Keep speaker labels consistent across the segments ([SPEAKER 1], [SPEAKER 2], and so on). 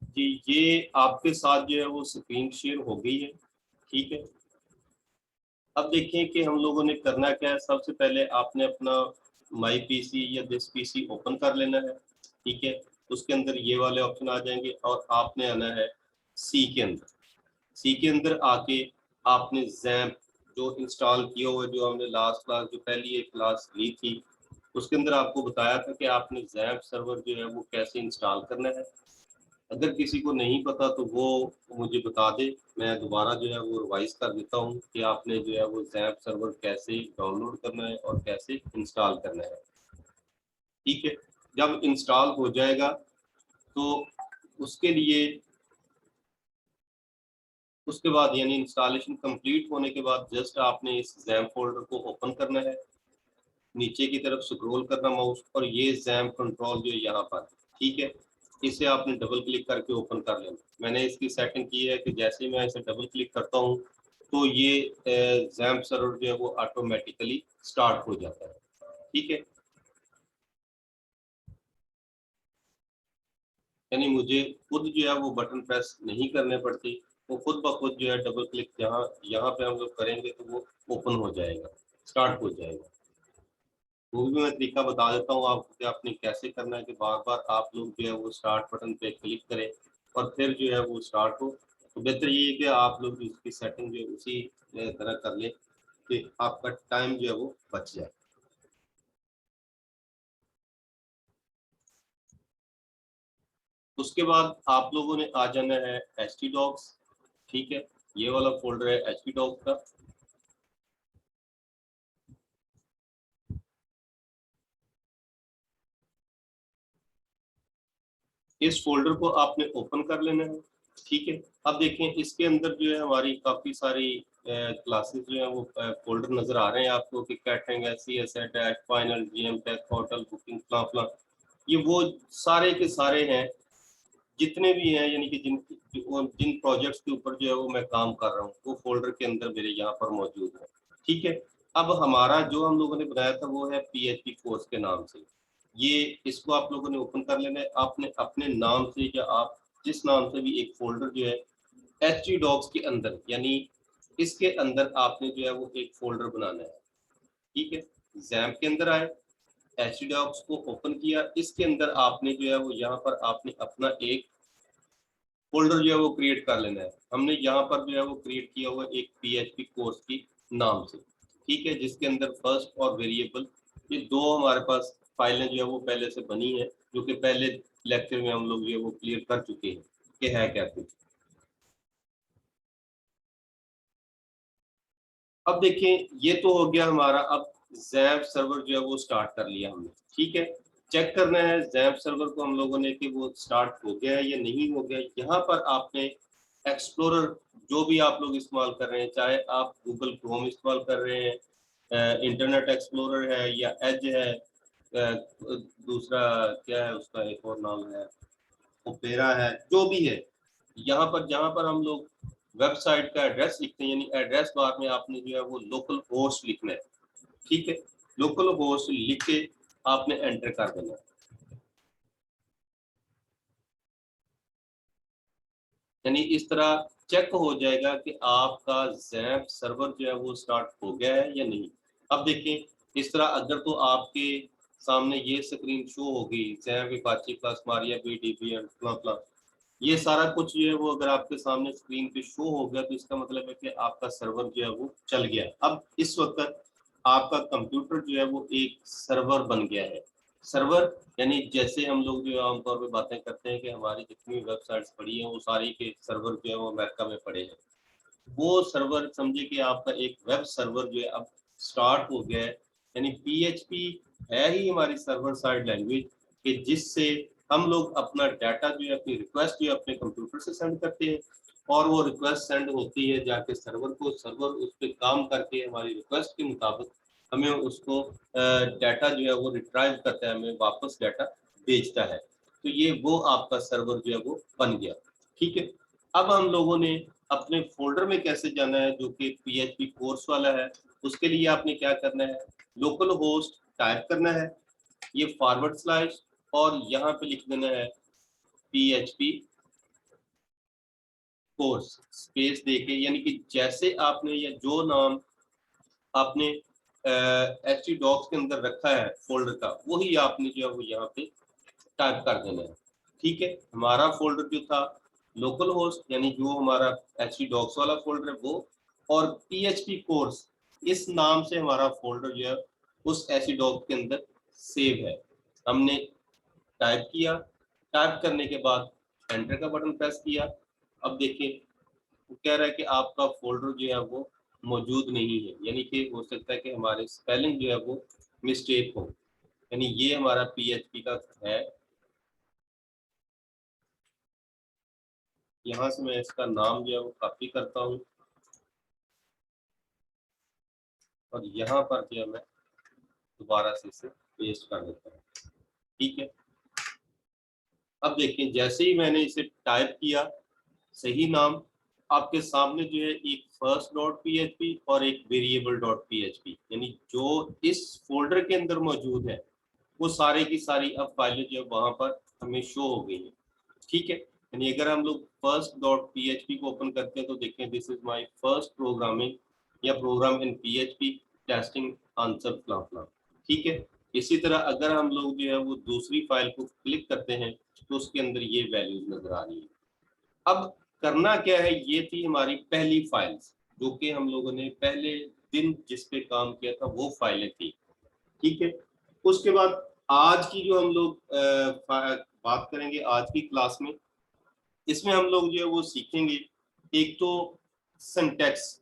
[SPEAKER 1] जी, ये आपके साथ जो है वो स्क्रीन शेयर हो गई है। ठीक है, अब देखिए कि हम लोगों ने करना क्या है। सबसे पहले आपने अपना माई पीसी या दिस पीसी ओपन कर लेना है। ठीक है, उसके अंदर ये वाले ऑप्शन आ जाएंगे और आपने आना है सी के अंदर। सी के अंदर आके आपने जैम्प जो इंस्टॉल किया हुआ है, जो हमने लास्ट क्लास जो पहली एक क्लास ली थी उसके अंदर आपको बताया था कि आपने जैम्प सर्वर जो है वो कैसे इंस्टॉल करना है। अगर किसी को नहीं पता तो वो मुझे बता दे, मैं दोबारा जो है वो रिवाइज कर देता हूँ कि आपने जो है वो जैम्प सर्वर कैसे डाउनलोड करना है और कैसे इंस्टॉल करना है। ठीक है, जब इंस्टॉल हो जाएगा तो उसके लिए उसके बाद यानी इंस्टॉलेशन कंप्लीट होने के बाद जस्ट आपने इस जैम्प फोल्डर को ओपन करना है, नीचे की तरफ स्क्रॉल करना माउस और ये जैम्प कंट्रोल जो है यहाँ पर। ठीक है, इसे आपने डबल क्लिक करके ओपन कर लेना। मैंने इसकी सेटिंग की है कि जैसे ही मैं इसे डबल क्लिक करता हूँ तो ये जैम्प सर्वर जो है वो ऑटोमेटिकली स्टार्ट हो जाता है। ठीक है, यानी मुझे खुद जो है वो बटन प्रेस नहीं करने पड़ते, वो खुद ब खुद जो है डबल क्लिक जहाँ यहाँ पे हम लोग करेंगे तो वो ओपन हो जाएगा, स्टार्ट हो जाएगा। वो भी मैं तरीका बता देता हूँ आपको कि आपने कैसे करना है कि बार बार आप लोग जो है वो स्टार्ट बटन पे क्लिक करें और फिर जो है वो स्टार्ट हो। तो बेहतर ये है कि आप लोग इसकी सेटिंग जो है उसी तरह कर लें कि आपका टाइम जो है वो बच जाए। उसके बाद आप लोगों ने आ जाना है एच टी डॉक्स। ठीक है, ये वाला फोल्डर है एच टी डॉक्स का। इस फोल्डर को आपने ओपन कर लेना है। ठीक है, अब देखें इसके अंदर जो है हमारी काफ़ी सारी क्लासेस जो है वो फोल्डर नज़र आ रहे हैं आपको कि कैटरिंग है, सी एस है, dash, final, G M tech, hotel booking, फला फला। ये वो सारे के सारे हैं जितने भी हैं, यानी कि जिन प्रोजेक्ट्स के ऊपर जो है वो मैं काम कर रहा हूँ वो फोल्डर के अंदर मेरे यहाँ पर मौजूद है। ठीक है, अब हमारा जो हम लोगों ने बनाया था वो है पीएचपी कोर्स के नाम से। ये इसको आप लोगों ने ओपन कर लेना है। आपने अपने नाम से या आप जिस नाम से भी एक फोल्डर जो है एच डॉक्स के अंदर, यानी इसके अंदर आपने जो है वो एक फोल्डर बनाना है। ठीक है, जैम्प के अंदर आए, एच डॉक्स को ओपन किया, इसके अंदर आपने जो है वो यहाँ पर आपने अपना एक फोल्डर जो है वो क्रिएट कर लेना है। हमने यहाँ पर जो है वो क्रिएट किया हुआ एक पीएचपी कोर्स की नाम से। ठीक है, जिसके अंदर फर्स्ट और वेरिएबल ये दो हमारे पास फाइलें जो है वो पहले से बनी है, जो कि पहले लेक्चर में हम लोग जो है वो क्लियर कर चुके हैं कि है क्या कुछ। अब देखें ये तो हो गया हमारा। अब जैम्प सर्वर जो है वो स्टार्ट कर लिया हमने। ठीक है, चेक करना है जैम्प सर्वर को हम लोगों ने कि वो स्टार्ट हो गया है या नहीं हो गया। यहाँ पर आपने एक्सप्लोरर जो भी आप लोग इस्तेमाल कर रहे हैं, चाहे आप गूगल क्रोम इस्तेमाल कर रहे हैं, इंटरनेट एक्सप्लोरर है या एज है, दूसरा क्या है उसका एक और नाम है, ओपेरा है, जो भी है, यहाँ पर जहाँ पर हम लोग वेबसाइट का एड्रेस लिखते हैं, यानी एड्रेस बार में आपने जो है वो लोकल होस्ट लिखना है। ठीक है, लोकल होस्ट लिख के आपने एंटर कर देना है। यानी इस तरह चेक हो जाएगा कि आपका जैम्प सर्वर जो है वो स्टार्ट हो गया है या नहीं। अब देखें इस तरह अगर तो आपके सामने ये स्क्रीन शो होगी, XAMPP Apache plus MariaDB plus, ये सारा कुछ जो है वो अगर आपके सामने स्क्रीन पे शो हो गया तो इसका मतलब है कि आपका सर्वर जो है वो चल गया। अब इस वक्त आपका कंप्यूटर जो है वो एक सर्वर बन गया है। सर्वर यानी जैसे हम लोग जो है आमतौर पे बातें करते हैं कि हमारी जितनी वेबसाइट्स पड़ी हैं वो सारी के सर्वर जो है वो अमेरिका में पड़े हैं। वो सर्वर समझिए कि आपका एक वेब सर्वर जो है अब स्टार्ट हो गया है। यानी पीएचपी है ही हमारी सर्वर साइड लैंग्वेज कि जिससे हम लोग अपना डाटा जो है अपनी रिक्वेस्ट जो है अपने कंप्यूटर से सेंड करते हैं और वो रिक्वेस्ट सेंड होती है जाके सर्वर को, सर्वर उस पर काम करके हमारी रिक्वेस्ट के मुताबिक हमें उसको डाटा जो है वो रिट्राइव करता है, हमें वापस डाटा भेजता है। तो ये वो आपका सर्वर जो है वो बन गया। ठीक है, अब हम लोगों ने अपने फोल्डर में कैसे जाना है जो कि पीएचपी कोर्स वाला है। उसके लिए आपने क्या करना है, लोकल होस्ट टाइप करना है, ये फॉरवर्ड स्लैश और यहाँ पे लिख देना है php कोर्स स्पेस देके, यानी कि जैसे आपने या जो नाम आपने एचटी डॉक्स के अंदर रखा है फोल्डर का, वही आपने जो है वो यहाँ पे टाइप कर देना है। ठीक है, हमारा फोल्डर जो था लोकल होस्ट, यानी जो हमारा एचटी डॉक्स वाला फोल्डर है वो, और पीएचपी कोर्स इस नाम से हमारा फोल्डर जो है उस एचटी डॉक के अंदर सेव है। हमने टाइप किया, टाइप करने के बाद एंटर का बटन प्रेस किया। अब देखिए वो कह रहा है कि आपका फोल्डर जो है वो मौजूद नहीं है, यानी कि हो सकता है कि हमारे स्पेलिंग जो है वो मिस्टेक हो। यानी ये हमारा पीएचपी का है। यहाँ से मैं इसका नाम जो है वो कॉपी करता हूँ और यहाँ पर जो है मैं दोबारा से इसे पेस्ट कर देता हूँ। ठीक है, अब देखिए जैसे ही मैंने इसे टाइप किया सही नाम, आपके सामने जो है एक फर्स्ट डॉट पीएचपी और एक वेरिएबल डॉट पीएचपी, यानी जो इस फोल्डर के अंदर मौजूद है वो सारे की सारी अब फाइलें जो है वहां पर हमें शो हो गई है। ठीक है, यानी अगर हम लोग फर्स्ट डॉट पीएचपी को ओपन करते हैं तो देखें this is my first programming या प्रोग्राम इन पीएचपी टेस्टिंग आंसर फ्ला। ठीक है, इसी तरह अगर हम लोग जो है वो दूसरी फाइल को क्लिक करते हैं तो उसके अंदर ये वैल्यूज नजर आ रही है। अब करना क्या है, ये थी हमारी पहली फाइल्स जो कि हम लोगों ने पहले दिन जिस पे काम किया था वो फाइलें थी। ठीक है, उसके बाद आज की जो हम लोग बात करेंगे आज की क्लास में, इसमें हम लोग जो है वो सीखेंगे एक तो सिंटैक्स,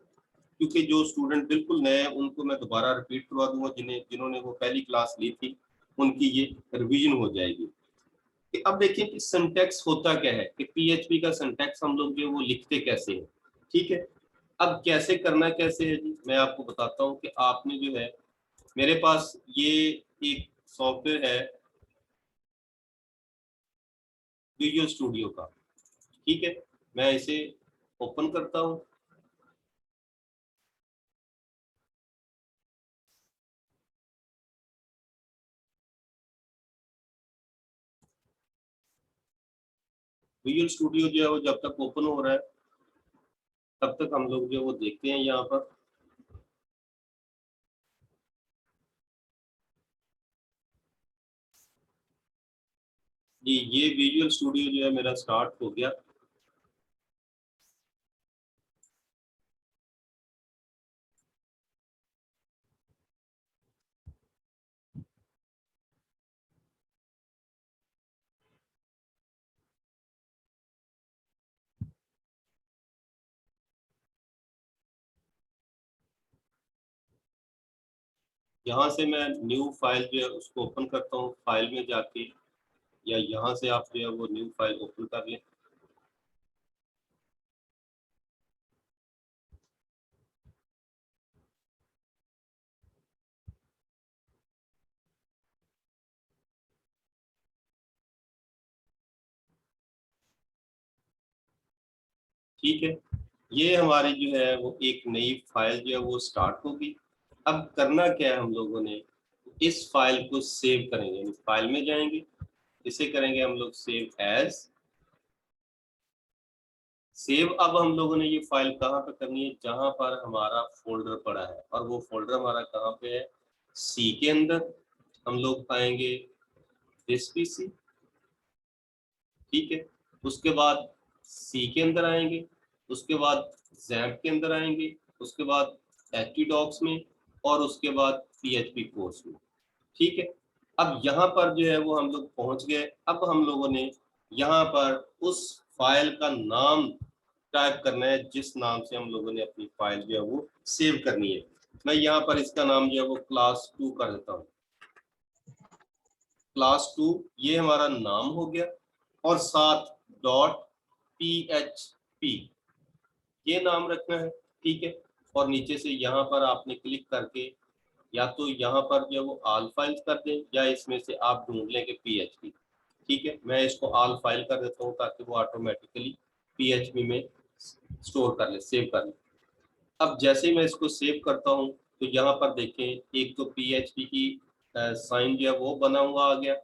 [SPEAKER 1] क्योंकि जो स्टूडेंट बिल्कुल नए हैं उनको मैं दोबारा रिपीट करवा दूंगा, जिन्होंने वो पहली क्लास ली थी उनकी ये रिवीजन हो जाएगी। कि अब देखिए कि सिंटैक्स होता क्या है, कि पीएचपी का सिंटैक्स हम लोग जो है वो लिखते कैसे हैं। ठीक है, अब कैसे करना कैसे है जी, मैं आपको बताता हूँ कि आपने जो है मेरे पास ये एक सॉफ्टवेयर है विजुअल स्टूडियो का। ठीक है, मैं इसे ओपन करता हूँ। विजुअल स्टूडियो जो है वो जब तक ओपन हो रहा है तब तक हम लोग जो है वो देखते हैं यहाँ पर। जी ये विजुअल स्टूडियो जो है मेरा स्टार्ट हो गया। यहाँ से मैं न्यू फाइल जो है उसको ओपन करता हूँ, फाइल में जाके, या यहाँ से आप जो है वो न्यू फाइल ओपन कर लें। ठीक है, ये हमारी जो है वो एक नई फाइल जो है वो स्टार्ट होगी। अब करना क्या है, हम लोगों ने इस फाइल को सेव करेंगे, यानी फाइल में जाएंगे, इसे करेंगे हम लोग सेव एज। सेव अब हम लोगों ने ये फाइल कहाँ पे करनी है, जहां पर हमारा फोल्डर पड़ा है, और वो फोल्डर हमारा कहाँ पे है, सी के अंदर। हम लोग आएंगे दिस पीसी। ठीक है, उसके बाद सी के अंदर आएंगे, उसके बाद जैम्प के अंदर आएंगे, उसके बाद एचटीडॉक्स में, और उसके बाद पीएचपी कोर्स में। ठीक है, अब यहाँ पर जो है वो हम लोग पहुंच गए। अब हम लोगों ने यहाँ पर उस फाइल का नाम टाइप करना है जिस नाम से हम लोगों ने अपनी फाइल जो है वो सेव करनी है। मैं यहाँ पर इसका नाम जो है वो क्लास 2 कर देता हूँ। क्लास 2 ये हमारा नाम हो गया, और साथ डॉट पी एच पी ये नाम रखना है। ठीक है, और नीचे से यहाँ पर आपने क्लिक करके या तो यहाँ पर जो वो ऑल फाइल्स कर दें, या इसमें से आप ढूंढ लेंगे पीएचपी। ठीक है, मैं इसको ऑल फाइल कर देता हूँ ताकि वो ऑटोमेटिकली पीएचपी में स्टोर कर ले, सेव कर ले। अब जैसे ही मैं इसको सेव करता हूँ तो यहाँ पर देखें एक तो पीएचपी की साइन जो है वो बना हुआ आ गया।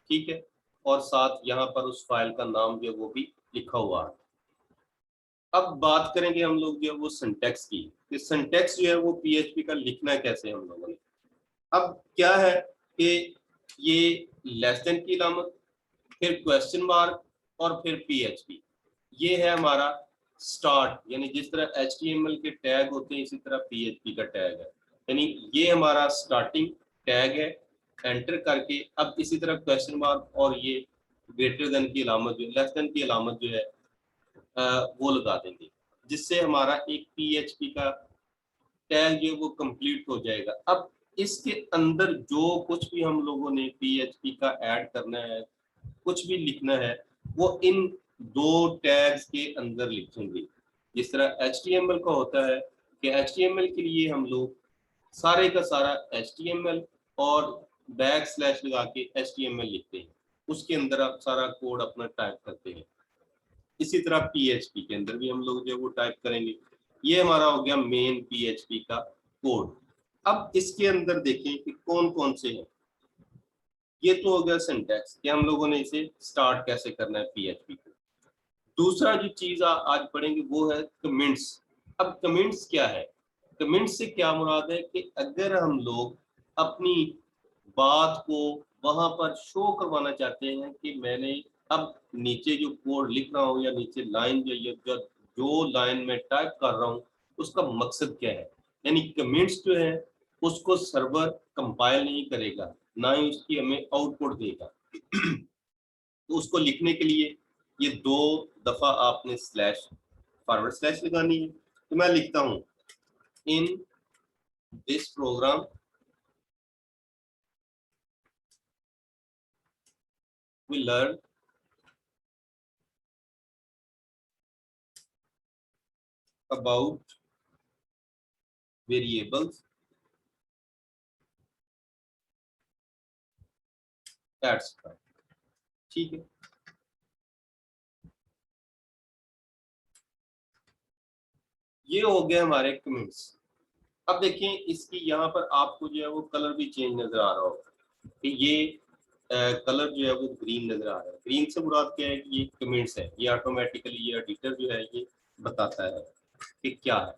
[SPEAKER 1] ठीक है, और साथ यहाँ पर उस फाइल का नाम जो है वो भी लिखा हुआ है। अब बात करेंगे हम लोग जो है वो सिंटैक्स की, कि सिंटैक्स जो है वो पीएचपी का लिखना कैसे हम लोगों ने। अब क्या है कि ये लेस देन की अलामत, फिर क्वेश्चन मार्क और फिर पीएचपी, ये है हमारा स्टार्ट। यानी जिस तरह एचटीएमएल के टैग होते हैं इसी तरह पीएचपी का टैग है, यानी ये हमारा स्टार्टिंग टैग है। एंटर करके अब इसी तरह क्वेश्चन मार्क और ये ग्रेटर देन की अलामत जो लेस देन की अलामत जो है वो लगा देंगे, जिससे हमारा एक पीएचपी का टैग जो है वो कंप्लीट हो जाएगा। अब इसके अंदर जो कुछ भी हम लोगों ने पीएचपी का ऐड करना है, कुछ भी लिखना है, वो इन दो टैग्स के अंदर लिखेंगे। जिस तरह एचटीएमएल का होता है कि एचटीएमएल के लिए हम लोग सारे का सारा एचटीएमएल और बैक स्लैश लगा के एचटीएमएल लिखते हैं, उसके अंदर आप सारा कोड अपना टाइप करते हैं। इसी तरह पीएचपी के अंदर भी हम लोग जो है वो टाइप करेंगे। ये हमारा हो गया मेन पीएचपी का कोड। अब इसके अंदर देखें कि कौन कौन से हैं। ये तो हो गया सिंटैक्स कि हम लोगों ने इसे स्टार्ट कैसे करना है पीएचपी को। दूसरा जो चीज आज पढ़ेंगे वो है कमेंट्स। अब कमेंट्स क्या है, कमेंट्स से क्या मुराद है कि अगर हम लोग अपनी बात को वहां पर शो करवाना चाहते हैं कि मैंने अब नीचे जो कोड लिख रहा हूँ या नीचे लाइन जो लाइन में टाइप कर रहा हूँ उसका मकसद क्या है, यानी कमेंट्स जो है उसको सर्वर कंपाइल नहीं करेगा, ना ही उसकी हमें आउटपुट देगा। तो उसको लिखने के लिए ये दो दफा आपने स्लैश फॉरवर्ड स्लैश लगानी है। तो मैं लिखता हूं in this program we learn about variables etcetera. ठीक है, ये हो गए हमारे कमेंट्स। अब देखिए इसकी यहाँ पर आपको जो है वो कलर भी चेंज नजर आ रहा होगा कि ये कलर जो है वो ग्रीन नजर आ रहा है। ग्रीन से मुराद क्या है कि ये कमेंट्स है, ये ऑटोमेटिकली ये एडिटर जो है ये बताता है कि क्या है।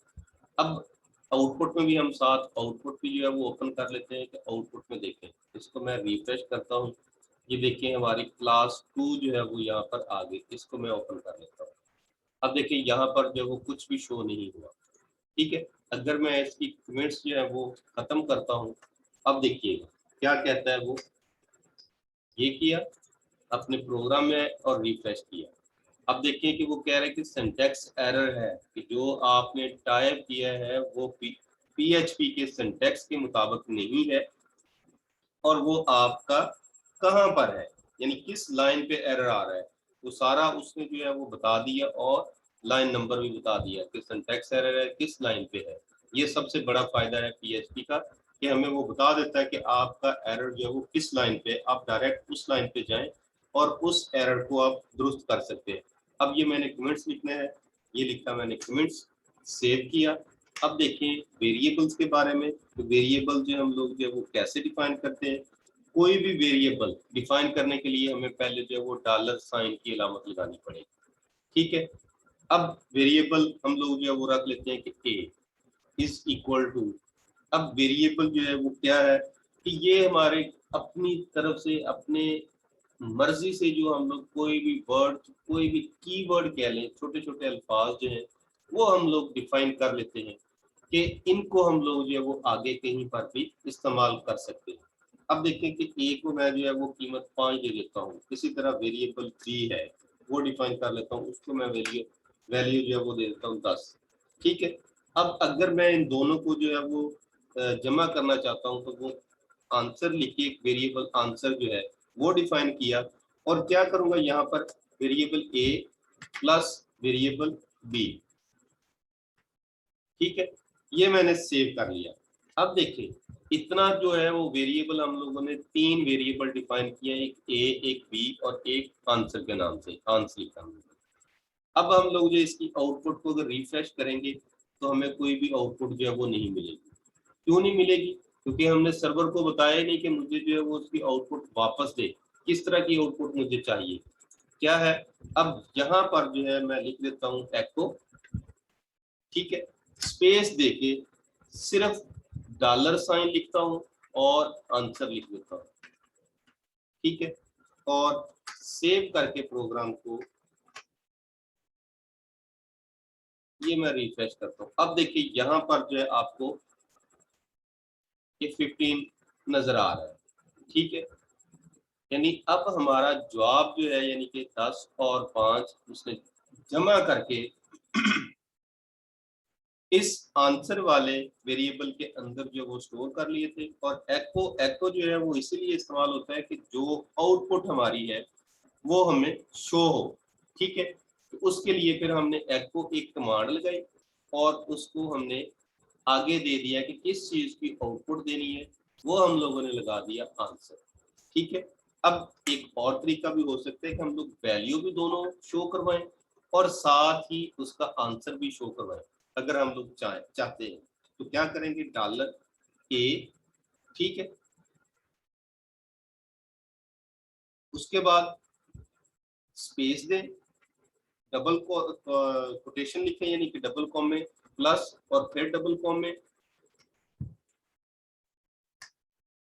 [SPEAKER 1] अब आउटपुट में भी हम साथ आउटपुट भी जो है वो ओपन कर लेते हैं कि आउटपुट में देखें। इसको मैं रिफ्रेश करता हूँ, ये देखें हमारी क्लास 2 जो है वो यहाँ पर आ गई। इसको मैं ओपन कर लेता हूँ। अब देखिए यहाँ पर जो वो कुछ भी शो नहीं हुआ। ठीक है, अगर मैं इसकी कमेंट्स जो है वो खत्म करता हूँ, अब देखिएगा क्या कहता है वो। ये किया अपने प्रोग्राम में और रिफ्रेश किया। अब देखिए कि वो कह रहे हैं कि सिंटैक्स एरर है, कि जो आपने टाइप किया है वो पीएचपी के सिंटैक्स के मुताबिक नहीं है और वो आपका कहाँ पर है, यानी किस लाइन पे एरर आ रहा है, वो सारा उसने जो है वो बता दिया और लाइन नंबर भी बता दिया कि सिंटैक्स एरर है किस लाइन पे है। ये सबसे बड़ा फायदा है पीएचपी का कि हमें वो बता देता है कि आपका एरर जो है वो किस लाइन पे, आप डायरेक्ट उस लाइन पे जाएं और उस एरर को आप दुरुस्त कर सकते हैं। अब ये मैंने कमेंट्स लिखने हैं, ये लिखा मैंने कमेंट्स, सेव किया। अब देखें वेरिएबल्स के बारे में, तो वेरिएबल जो हम लोग जो है वो कैसे डिफाइन करते हैं। कोई भी वेरिएबल डिफाइन करने के लिए हमें पहले जो है वो डॉलर साइन की अलामत लगानी पड़ेगी। ठीक है, अब वेरिएबल हम लोग जो है वो रख लेते हैं कि ए इज इक्वल टू। अब वेरिएबल जो है वो क्या है कि ये हमारे अपनी तरफ से अपने मर्जी से जो हम लोग कोई भी वर्ड, कोई भी कीवर्ड कह लें, छोटे छोटे अल्फाज जो हैं वो हम लोग डिफाइन कर लेते हैं कि इनको हम लोग जो है वो आगे कहीं पर भी इस्तेमाल कर सकते हैं। अब देखें कि ए को मैं जो है वो कीमत 5 दे देता हूँ। इसी तरह वेरिएबल बी है वो डिफाइन कर लेता हूँ, उसको मैं वैल्यू वैल्यू जो है वो दे देता हूँ 10। ठीक है, अब अगर मैं इन दोनों को जो है वो जमा करना चाहता हूँ तो वो आंसर लिखिए, वेरिएबल आंसर जो है वो डिफाइन किया और क्या करूंगा यहाँ पर वेरिएबल ए प्लस वेरिएबल बी। ठीक है, ये मैंने सेव कर लिया। अब देखिए इतना जो है वो वेरिएबल हम लोगों ने 3 वेरिएबल डिफाइन किया, एक ए एक बी और एक आंसर के नाम से आंसर लिखा। अब हम लोग जो इसकी आउटपुट को अगर रिफ्रेश करेंगे तो हमें कोई भी आउटपुट जो है वो नहीं मिलेगी। क्यों नहीं मिलेगी, क्योंकि हमने सर्वर को बताया नहीं कि मुझे जो है वो उसकी आउटपुट वापस दे, किस तरह की आउटपुट मुझे चाहिए क्या है। अब यहाँ पर जो है मैं लिख देता हूँ एको ठीक है, स्पेस देके सिर्फ डॉलर साइन लिखता हूं और आंसर लिख देता हूं। ठीक है, और सेव करके प्रोग्राम को ये मैं रिफ्रेश करता हूं। अब देखिए यहां पर जो है आपको ये 15 नजर आ रहा है। ठीक है, यानी अब हमारा जवाब जो है यानी कि 10 और 5 उसने जमा करके इस आंसर वाले वेरिएबल के अंदर जो वो स्टोर कर लिए थे। और एको जो है वो इसीलिए इस्तेमाल होता है कि जो आउटपुट हमारी है वो हमें शो हो। ठीक है, तो उसके लिए फिर हमने एको एक कमांड लगाई और उसको हमने आगे दे दिया कि किस चीज की आउटपुट देनी है, वो हम लोगों ने लगा दिया आंसर। ठीक है, अब एक और तरीका भी हो सकता है कि हम लोग वैल्यू भी दोनों शो करवाएं और साथ ही उसका आंसर भी शो करवाएं। अगर हम लोग चाहते हैं तो क्या करेंगे, डॉलर ए, ठीक है, उसके बाद स्पेस दें, डबल कोटेशन लिखें यानी कि डबल कॉम में प्लस और फिर डबल कॉम में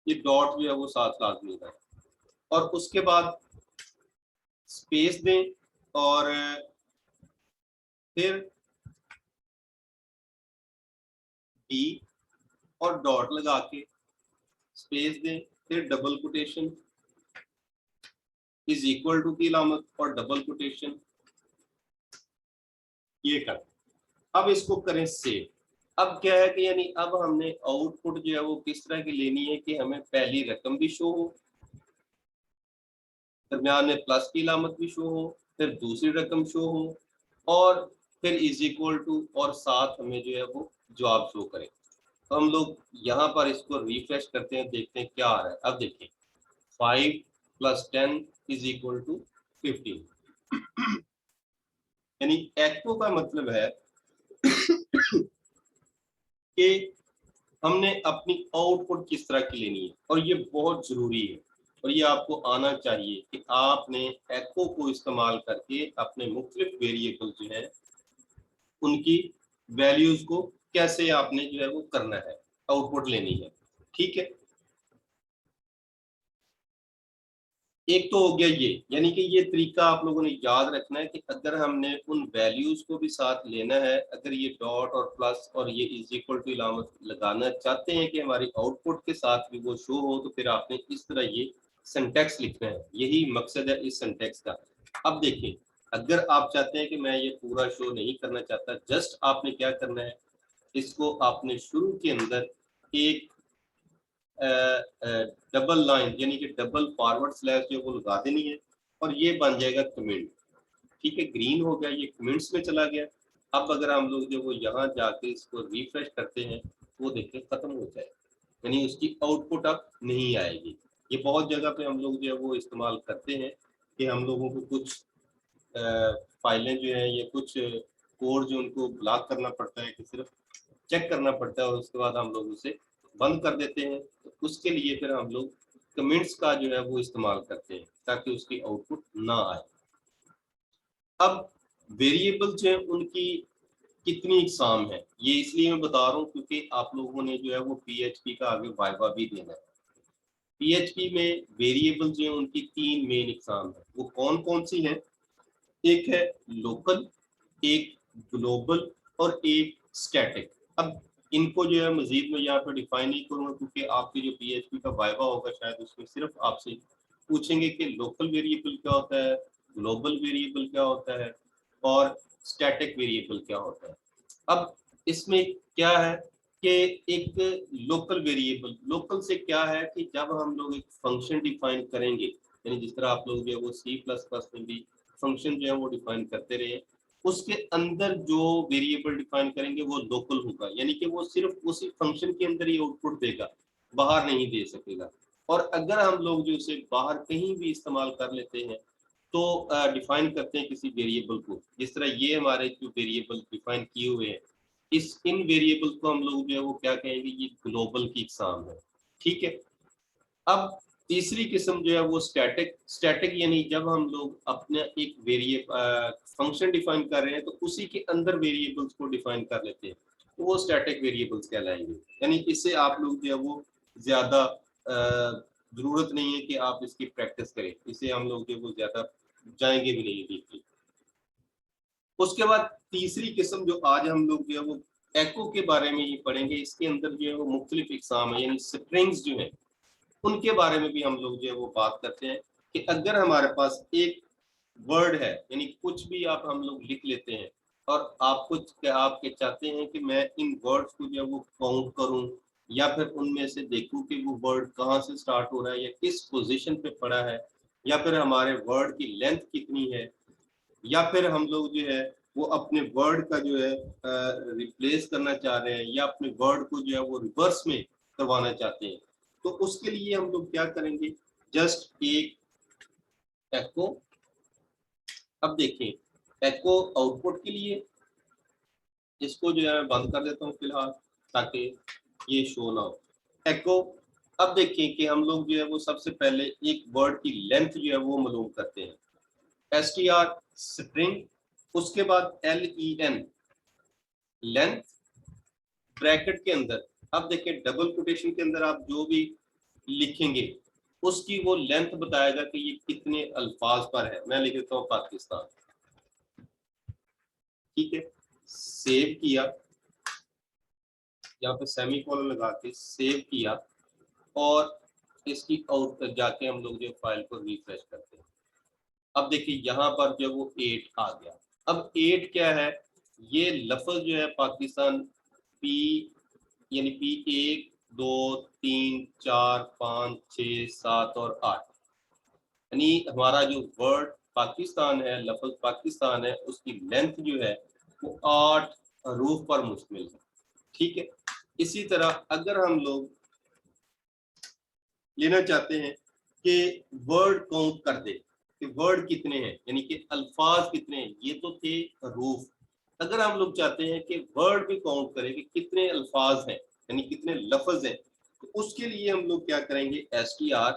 [SPEAKER 1] ये डॉट जो है वो साथ लाजमी है। और उसके बाद स्पेस दें और फिर बी और डॉट लगा के स्पेस दें, फिर double quotation is equal to की अलामत और डबल कोटेशन ये कर। अब इसको करें सेव। अब क्या है कि यानी अब हमने आउटपुट जो है वो किस तरह की लेनी है कि हमें पहली रकम भी शो हो, दरम्यान में प्लस की अलामत भी शो हो, फिर दूसरी रकम शो हो और फिर इज इक्वल टू और साथ हमें जो है वो जवाब शो करे। तो हम लोग यहाँ पर इसको रिफ्रेश करते हैं, देखते हैं क्या आ रहा है। अब देखिए 5 + 10 इज इक्वल टू 15। यानी एको का मतलब है कि हमने अपनी आउटपुट किस तरह की लेनी है और ये बहुत जरूरी है और ये आपको आना चाहिए कि आपने एको को इस्तेमाल करके अपने मुख्तलिफ वेरिएबल जो है उनकी वैल्यूज को कैसे आपने जो है वो करना है, आउटपुट लेनी है। ठीक है, एक तो हो गया ये, यानी कि ये तरीका आप लोगों ने याद रखना है कि अगर हमने उन वैल्यूज को भी साथ लेना है, अगर ये डॉट और प्लस और ये इज इक्वल टू अलामत लगाना चाहते हैं कि हमारी आउटपुट के साथ भी वो शो हो, तो फिर आपने इस तरह ये सिंटैक्स लिखना है। यही मकसद है इस सिंटैक्स का। अब देखिए अगर आप चाहते हैं कि मैं ये पूरा शो नहीं करना चाहता, जस्ट आपने क्या करना है, इसको आपने शुरू के अंदर एक डबल लाइन यानी कि डबल फॉरवर्ड स्लैश जो वो लगा देनी है और ये बन जाएगा कमेंट। ठीक है, ग्रीन हो गया, ये कमेंट्स में चला गया। अब अगर हम लोग जो वो यहाँ जाके इसको रिफ्रेश करते हैं वो देखिए खत्म हो जाए, यानी उसकी आउटपुट अब नहीं आएगी। ये बहुत जगह पे हम लोग जो है वो इस्तेमाल करते हैं कि हम लोगों को कुछ फाइलें जो है या कुछ कोड जो उनको ब्लॉक करना पड़ता है कि सिर्फ चेक करना पड़ता है और उसके बाद हम लोग उसे बंद कर देते हैं। तो उसके लिए फिर हम लोग कमेंट्स का जो है वो इस्तेमाल करते हैं ताकि उसकी आउटपुट ना आए। अब वेरिएबल जो है उनकी कितनी इकसाम है ये इसलिए मैं बता रहा हूँ क्योंकि आप लोगों ने जो है वो पीएचपी का आगे वाइवा भी देना है। पीएचपी में वेरिएबल जो है उनकी 3 मेन इकसाम है। वो कौन कौन सी हैं? एक है लोकल, एक ग्लोबल और एक स्टैटिक। अब इनको जो है मजीद मैं यहाँ पर डिफाइन नहीं करूँगा क्योंकि आपकी जो पीएचपी का वाइवा होगा शायद उसमें सिर्फ आपसे पूछेंगे कि लोकल वेरिएबल क्या होता है, ग्लोबल वेरिएबल क्या होता है और स्टैटिक वेरिएबल क्या होता है। अब इसमें क्या है कि एक लोकल वेरिएबल, लोकल से क्या है कि जब हम लोग एक फंक्शन डिफाइन करेंगे, यानी जिस तरह आप लोग जो है वो C++ में भी फंक्शन जो है वो डिफाइन करते रहे, उसके अंदर जो वेरिएबल डिफाइन करेंगे वो लोकल होगा, यानी कि वो सिर्फ उसी फंक्शन के अंदर ही आउटपुट देगा, बाहर नहीं दे सकेगा। और अगर हम लोग जो उसे बाहर कहीं भी इस्तेमाल कर लेते हैं तो डिफाइन करते हैं किसी वेरिएबल को, जिस तरह ये हमारे जो वेरिएबल डिफाइन किए हुए हैं, इस इन वेरिएबल को हम लोग जो है वो क्या कहेंगे, ये ग्लोबल की इकसाम है। ठीक है, अब तीसरी किस्म जो है वो स्टैटिक यानी जब हम लोग अपने एक वेरिएबल फंक्शन डिफाइन कर रहे हैं तो उसी के अंदर वेरिएबल्स को डिफाइन कर लेते हैं, तो वो स्टैटिक वेरिएबल्स कहलाएंगे। यानी इससे आप लोग जो है वो ज़्यादा ज़रूरत नहीं है कि आप इसकी प्रैक्टिस करें, इसे हम लोग जो है वो ज़्यादा जाएंगे भी नहीं डीपली। उसके बाद तीसरी किस्म जो आज हम लोग जो है वो एको के बारे में ये पढ़ेंगे, इसके अंदर जो है वो मुख्तलिफ इकसाम है, यानी स्ट्रिंग्स जो है उनके बारे में भी हम लोग जो है वो बात करते हैं कि अगर हमारे पास एक वर्ड है, यानी कुछ भी आप हम लोग लिख लेते हैं और आपके चाहते हैं कि मैं इन वर्ड्स को जो है वो काउंट करूं या फिर उनमें से देखूं कि वो वर्ड कहाँ से स्टार्ट हो रहा है या किस पोजीशन पे पड़ा है, या फिर हमारे वर्ड की लेंथ कितनी है, या फिर हम लोग जो है वो अपने वर्ड का जो है रिप्लेस करना चाह रहे हैं या अपने वर्ड को जो है वो रिवर्स में करवाना चाहते हैं, तो उसके लिए हम लोग क्या करेंगे, जस्ट एक एको। अब देखें एको आउटपुट के लिए, इसको जो है मैं बंद कर देता हूँ फिलहाल ताकि ये शो ना हो एको। अब देखें कि हम लोग जो है वो सबसे पहले एक वर्ड की लेंथ जो है वो मालूम करते हैं, str स्ट्रिंग, उसके बाद len लेंथ ब्रैकेट के अंदर। अब देखिए डबल कोटेशन के अंदर आप जो भी लिखेंगे उसकी वो लेंथ बताएगा कि ये कितने अल्फाज पर है। मैं लिख देता हूँ पाकिस्तान, ठीक है, सेव किया, यहाँ पे सेमी कॉलन लगा के सेव किया और इसकी आउट जाके हम लोग जो फाइल को रिफ्रेश करते हैं। अब देखिए यहाँ पर जो वो 8 आ गया। अब 8 क्या है, ये लफ्ज जो है पाकिस्तान पी यानी पी 1 2 3 4 5 6 7 और 8, यानी हमारा जो वर्ड पाकिस्तान है, लफ्ज पाकिस्तान है, उसकी लेंथ जो है वो 8 हरूफ पर मुश्तमिल है, ठीक है। इसी तरह अगर हम लोग लेना चाहते हैं कि वर्ड काउंट कर दे कि वर्ड कितने हैं, यानी कि अल्फाज कितने हैं, ये तो थे हरूफ। अगर हम लोग चाहते हैं कि वर्ड भी काउंट करें कि कितने अल्फाज हैं, यानी कितने लफ्ज हैं, तो उसके लिए हम लोग क्या करेंगे, str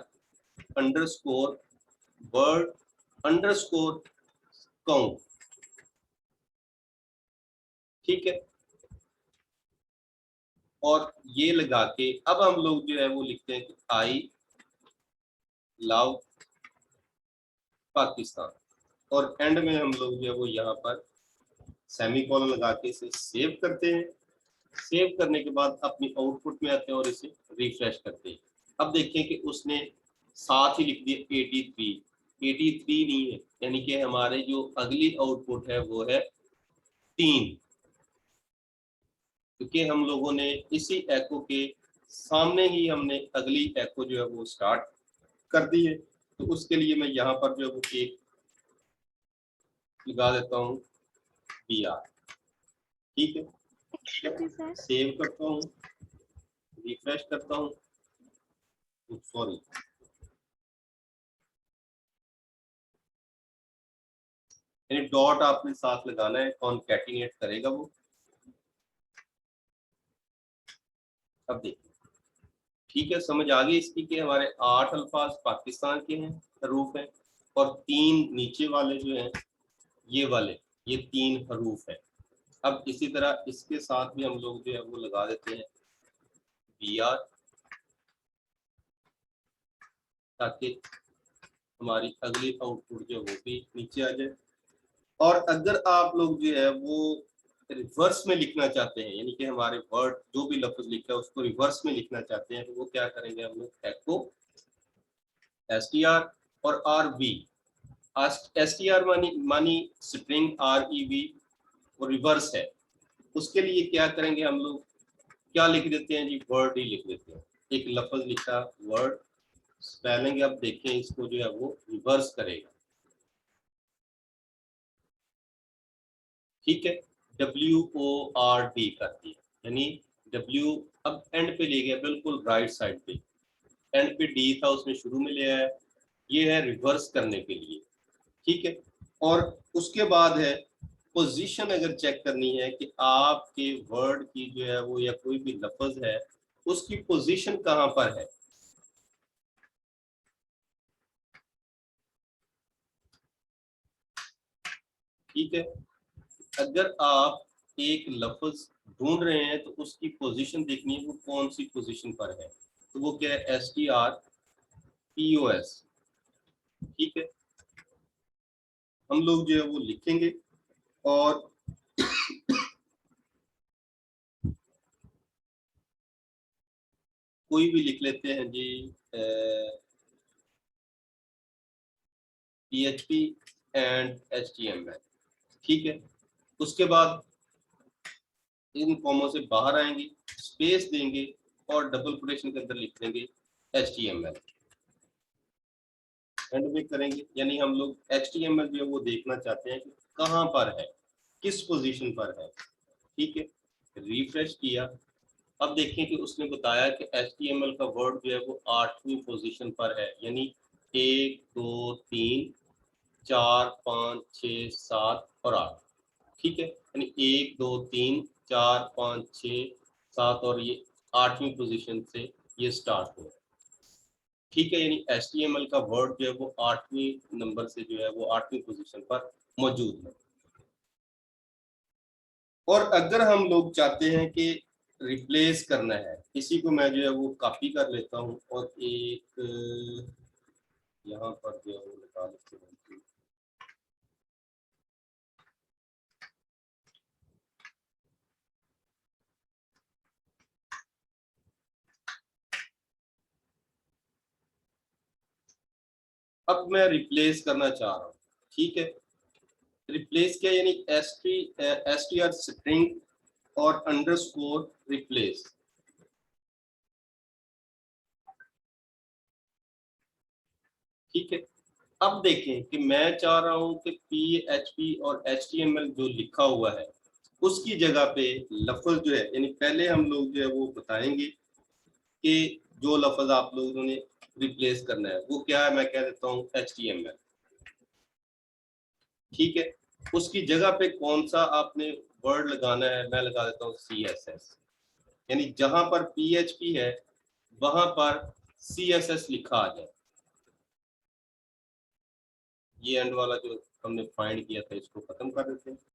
[SPEAKER 1] underscore word underscore count, ठीक है। और ये लगा के अब हम लोग जो है वो लिखते हैं कि आई लव पाकिस्तान, और एंड में हम लोग जो है वो यहाँ पर सेमी कॉलन लगा के इसे सेव करते हैं। सेव करने के बाद अपनी आउटपुट में आते हैं और इसे रिफ्रेश करते हैं। अब देखें कि उसने साथ ही लिख दिया 83, 83 नहीं है, यानी कि हमारे जो अगली आउटपुट है वो है 3, क्योंकि हम लोगों ने इसी एको के सामने ही हमने अगली एको जो है वो स्टार्ट कर दी है। तो उसके लिए मैं यहाँ पर जो है वो एक लगा देता हूँ br, ठीक है, सेव करता हूँ, रिफ्रेश करता हूँ, सॉरी यानी डॉट आपने साथ लगाना है, कॉनकैटिनेट करेगा वो। अब देखिए ठीक है, समझ आ गई इसकी कि हमारे 8 अल्फाज पाकिस्तान के हैं, हरूफ हैं, और 3 नीचे वाले जो हैं ये वाले, ये 3 हरूफ हैं। अब इसी तरह इसके साथ भी हम लोग जो है वो लगा देते हैं br, ताकि हमारी अगली आउटपुट जो वो भी नीचे आ जाए। और अगर आप लोग जो है वो रिवर्स में लिखना चाहते हैं, यानी कि हमारे वर्ड जो भी लफ्ज लिखा है उसको रिवर्स में लिखना चाहते हैं, तो वो क्या करेंगे, हम लोग एको str और rv। str मानी स्ट्रिंग, rev और रिवर्स है, उसके लिए क्या करेंगे हम लोग, क्या लिख देते हैं जी, वर्ड ही लिख देते हैं। एक लफ्ज लिखा वर्ड, स्पेलिंग अब देखें इसको जो है वो रिवर्स करेगा, ठीक है, WORD कर दिया, यानी W अब एंड पे ले गया, बिल्कुल राइट साइड पे, एंड पे D था उसमें शुरू में ले आया, ये है रिवर्स करने के लिए, ठीक है। और उसके बाद है पोजीशन, अगर चेक करनी है कि आपके वर्ड की जो है वो या कोई भी लफ्ज है उसकी पोजीशन कहाँ पर है, ठीक है। अगर आप एक लफ्ज ढूंढ रहे हैं तो उसकी पोजीशन देखनी है, वो कौन सी पोजीशन पर है, तो वो क्या है, STRPOS। ठीक है, हम लोग जो है वो लिखेंगे और कोई भी लिख लेते हैं जी, PHP एंड HTML। ठीक है, उसके बाद इन कॉमों से बाहर आएंगे, स्पेस देंगे और डबल कोटेशन के अंदर लिख देंगे HTML, एंड में करेंगे। यानी हम लोग HTML जो है वो देखना चाहते हैं कि कहाँ पर है, किस पोजीशन पर है। ठीक है, रिफ्रेश किया, अब देखें कि उसने बताया कि HTML का वर्ड जो है वो 8वीं पोजीशन पर है, यानी 1 2 3 4 5 6 7 और 8। ठीक है, यानी 1 2 3 4 5 6 7 और ये 8वीं पोजीशन से ये स्टार्ट हुआ। ठीक है, यानी HTML का वर्ड जो है वो 8वीं नंबर से जो है वो 8वीं पोजीशन पर मौजूद है। और अगर हम लोग चाहते हैं कि रिप्लेस करना है, इसी को मैं जो है वो कॉपी कर लेता हूँ और एक यहाँ पर जो है वो निकाल लेते हैं। अब मैं रिप्लेस करना चाह रहा हूँ। ठीक है, रिप्लेस किया यानी STR स्ट्रिंग और अंडरस्कोर रिप्लेस। ठीक है, अब देखें कि मैं चाह रहा हूं कि PHP और HTML जो लिखा हुआ है उसकी जगह पे लफ्ज जो है, यानी पहले हम लोग जो है वो बताएंगे कि जो लफ्ज आप लोगों ने रिप्लेस करना है वो क्या है। मैं कह देता हूँ HTML। ठीक है, उसकी जगह पे कौन सा आपने वर्ड लगाना है, मैं लगा देता हूँ CSS। यानी जहां पर PHP है वहां पर CSS लिखा आ जाए। ये एंड वाला जो हमने फाइंड किया था इसको खत्म कर देते हैं।